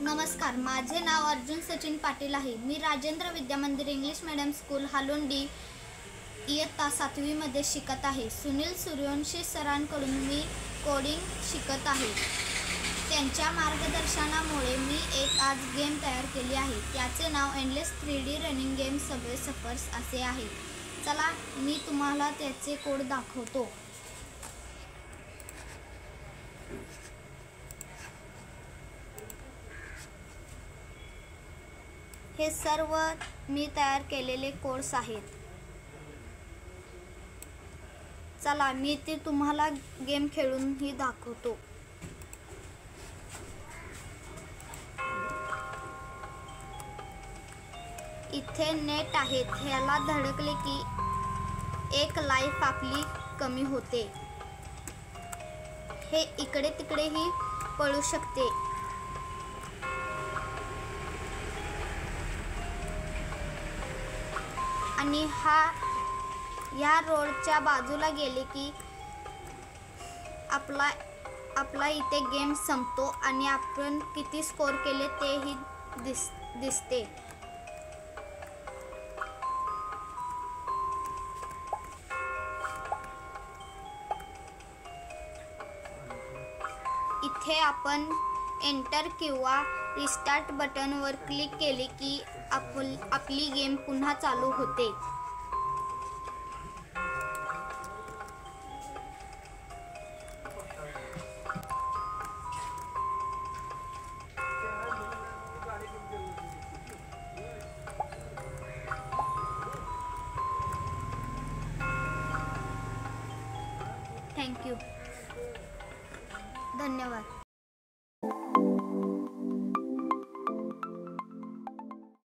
नमस्कार, माझे नाव अर्जुन सचिन पाटील आहे। मी राजेंद्र विद्या मंदिर इंग्लिश मीडियम स्कूल हालोंडी इयत्ता 7वी मध्ये शिकत आहे। सुनील सूर्यवंशी सरांकडून मी कोडिंग शिकत आहे। त्यांच्या मार्गदर्शनामुळे मी एक आज गेम तयार केली आहे। त्याचे नाव endless 3D running game subway surfers असे आहे। चला मी तुम्हाला त्याचे कोड दाखवतो। हे सर्व मी तयार केलेले कोड्स आहेत। चला मी ते तुम्हाला गेम खेळून ही दाखवतो। इथे नेट आहे, ह्याला धडकले की एक लाईफ आपली कमी होते। हे इकडे तिकडेही पळू शकते। आणि या रोडच्या बाजूला गेले की आपला इथे गेम संपतो आणि आपण किती स्कोर केले तेही दिसते। इथे आपण एंटर किंवा रिस्टार्ट बटनवर क्लिक केले की आपली गेम पुन्हा चालू होते। थँक यू, धन्यवाद।